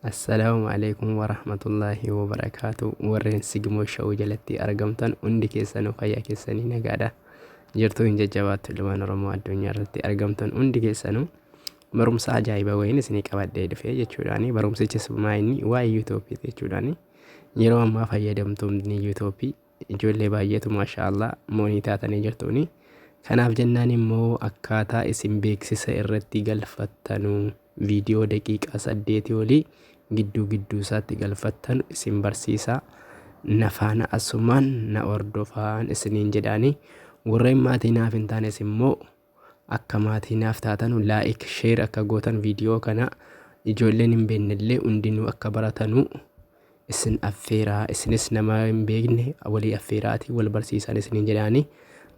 Assalamualaikum warahmatullahi wabarakatuh. Warreen sigmoo sha'uu jalatti argamtan hundi keessanuu fayyaa keessanii nagaadha. Jirtuu hin jajjabaattu ilmaan Oromoo addunyaa irratti argamtan hundi keessanuu barumsa ajaa'iba wayiin isinii qabadhee dhufee jechuudhaani. Barumsichis maayinni waa'ee yuutuubiiti jechuudhaani. Yeroo ammaa fayyadamtoonni yuutuubii ijoollee baay'eetu maashaallah moonii taatanii jirtuuni. Kanaaf jennaan immoo akkaataa isin beeksisa irratti galfattanuu viidiyoo daqiiqaa 8 olii gidduu isaatti galfattan isin barsiisaa. Nafaana asumaan na ordofaan isiniin jedhaani. Warreen maatiinaaf hin taanes immoo akka maatiinaaf taatan laayik sheer akka gootan viidiyoo kana ijoolleen hin beeknellee hundinuu akka baratanu isin affeeraa. Isinis nama hin beekne walii affeeraati wal barsiisan isiniin jedhaani.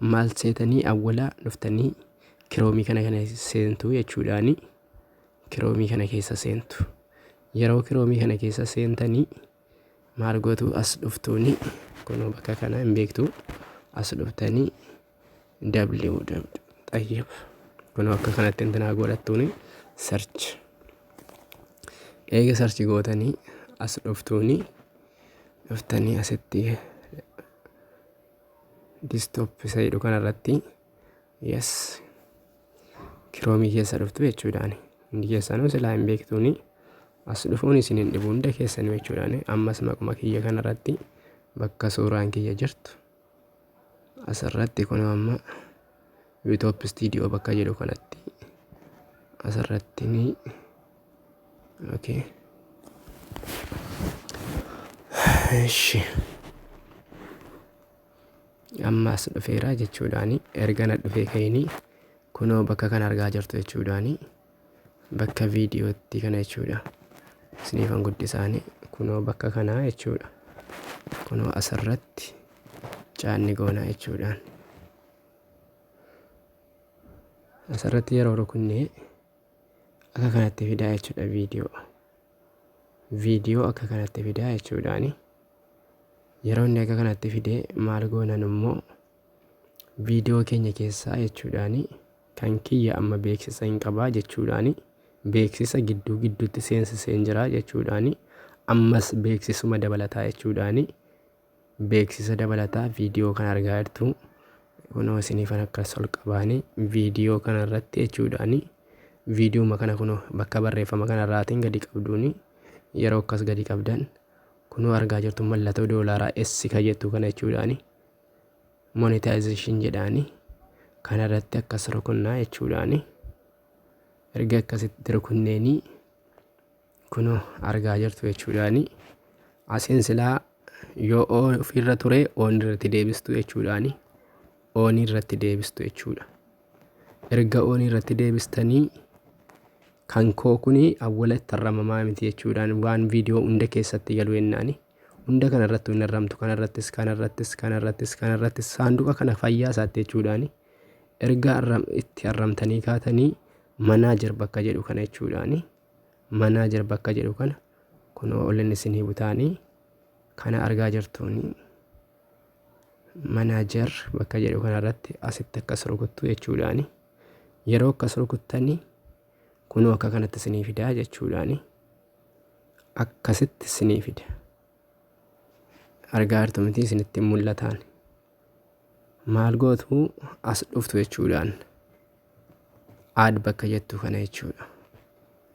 Maal seetanii awwala dhuftanii kiroomii kana seentu jechuudhaani. Kiroomii kana keessa seentu. Yeroo kiroomii kana keessa seentanii maal gootu as dhuftuuni kunoo bakka kana hin beektu as dhuftanii xayyib kunoo akka kanatti intinaa godhattuuni search eega search gootanii as dhuftanii asitti desktop sayidhu kanarratti yes kiroomii keessa dhuftu jechuudhaani. Hundi keessanuu silaa hin beektuuni as dhufuun isin hin dhibu hunda keessanuu jechuudhaani. Ammas maquma kiyya kanarratti bakka suuraan kiyya jirtu asirratti kunoo amma YouTube studio bakka jedhu kanatti asirratti ni okay. Eshi ammas dhufeera jechuudhaani. Erga na dhufee ka'inii kunoo bakka kana argaa jirtu jechuudhaani. Bakka viidiyootti kana jechuudha. Isiniifan guddisaanii kunoo bakka kanaa jechuudha. Kunoo asirratti caanni goonaa jechuudhaan. Asirratti yeroo rukunnee akka kanatti fidaa jechuudha viidiyoo. Viidiyoo akka kanatti fidaa jechuudhaani. Yeroo inni akka kanatti fidee maal goonan immoo viidiyoo keenya keessaa jechuudhaani. Kan kiyya amma beeksisa hin qabaa jechuudhaani. Beeksisa gidduutti seensiseen jira jechuudhaani. Ammas beeksisuma dabalataa jechuudhaani. Beeksisa dabalataa viidiyoo kan argaa jirtu kunoo isiniifan akkas ol qabaanii viidiyoo kanarratti jechuudhaani. Viidiyooma kana kunoo bakka barreeffama kanarraatiin gadi qabduuni. Yeroo akkas gadi qabdan kunoo argaa jirtu mallattoo doolaaraa S ka jettu kana jechuudhaani. Monetization jedhaani. Kanarratti akkas rukunnaa jechuudhaani. Erga akkasitti rukunneenii kunoo argaa jirtu jechuudhaani. Asiin silaa yoo ofirra ture oon irratti deebistu jechuudhaani. Oon irratti deebistu jechuudha. Erga oon irratti deebistanii kan koo kuni awwala tarramamaa miti jechuudhaan waan viidiyoo hunda keessatti galu jennaani. Hunda kanarratti hin arramtu kanarrattis saanduqa kana fayyaa isaatti jechuudhaani. Erga itti arramtanii kaatanii manaajer bakka jedhu kana jechuudhaani. Manaajer bakka jedhu kana kunoo ol isinii butaanii kana argaa jirtuuni. Manaajer bakka jedhu kanarratti asitti akkas rukuttu jechuudhaani. Yeroo akkas rukuttanii kunoo akka kanatti isinii fidaa jechuudhaani. Akkasitti isinii fida. Argaa jirtu miti isinitti mul'ataan. Maal gootu as dhuftu jechuudhaan. Aad bakka jettu kana jechuudha.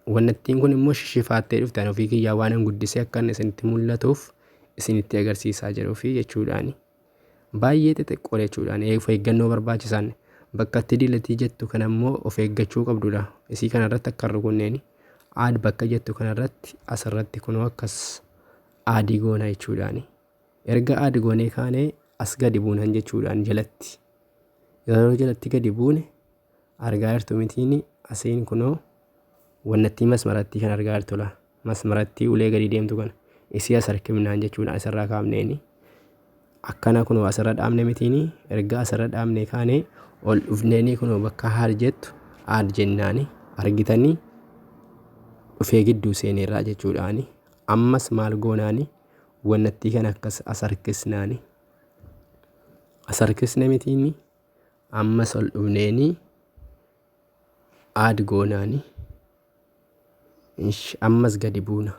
Wannattiin kun immoo shishifaattee dhuftan ofii kiyyaa waan guddisee akka isinitti mul'atuuf isinitti agarsiisaa jiruufi jechuudhaani. Baay'ee xixiqqoo jechuudhaan of eeggannoo barbaachisan bakka itti dilatii jettu kana immoo of eeggachuu qabdudha. Isii kanarratti akka rukunneeni aad bakka jettu kanarratti asirratti kunoo akkas aadii goona jechuudhaani. Erga aad goonee kaanee as gadi buunan jechuudhaan jalatti. Yeroo jalatti gadi buune argaa jirtu mitiini asiin kunoo wannattii masmaratti kan argaa jirtudha. Masmaratti ulee gadi deemtu kana isii as harkifnaan jechuudha. Asirraa kaafneeni akkana kunoo asirra dhaabne mitiini. Erga asirra dhaabne kaanee ol dhufneenii kunoo bakka haal jettu aad jennaani argitanii dhufee gidduu seeneerraa jechuudhaani. Ammas maal goonaani wannattii kana akkas as harkisnaani. As harkisne mitiini ammas ol dhufneenii aad goonaani. Ammas gadi buuna.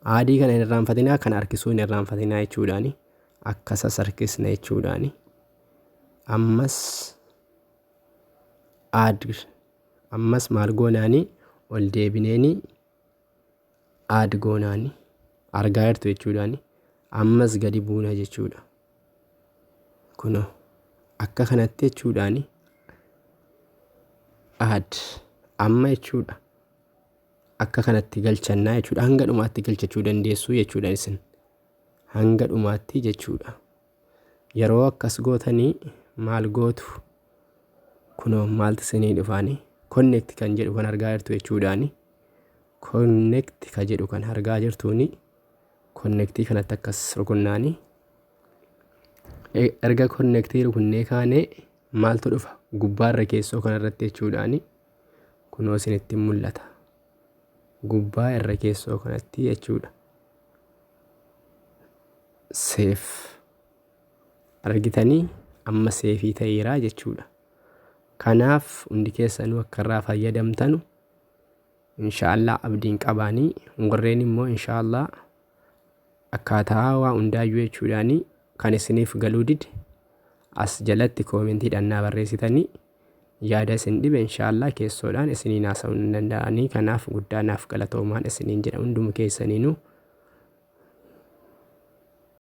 Aadii kana hin irraanfatinaa, kan harkisuu hin irraanfatinaa jechuudhaani. Akkasas harkisna jechuudhaani. Ammas ammas maal goonaani ol deebineeni aad goonaani argaa jirtu jechuudhaani. Ammas gadi buuna jechuudha. Kunoo akka kanatti jechuudhaani aad amma jechuudha. Akka kanatti galchannaa jechuudha. Hanga dhumaatti galchachuu dandeessu jechuudha isin. Hanga dhumaatti jechuudha. Yeroo akkas gootanii maal gootu? Kunoo maaltu isinii dhufaani? Connect kan jedhu kan argaa jirtu jechuudhaani. Connect kan jedhu kan argaa jirtuuni. Connectii kanatti akkas rukunnaani. Erga connectii rukunnee kaanee maaltu dhufa? Gubbaarra keessoo kanarratti jechuudhaani. Kunoo isinitti mul'ata. Gubbaa irra keessoo kanatti jechuudha. Seef argitanii amma seefii ta'eeraa jechuudha. Kanaaf hundi keessanuu akka irraa fayyadamtanu inshaallah abdiin qabaanii. Warreen immoo inshaallah akkaataa waa hundaayyuu jechuudhaani kan isiniif galuu dide as jalatti koomentiidhaan naa barreessitanii yaada isin dhibe inshaallah keessoodhaan isiniin haasa'uu hin danda'anii. Kanaaf guddaa naaf galatoomaa isiniin jedha hundumaa keessaniinuu.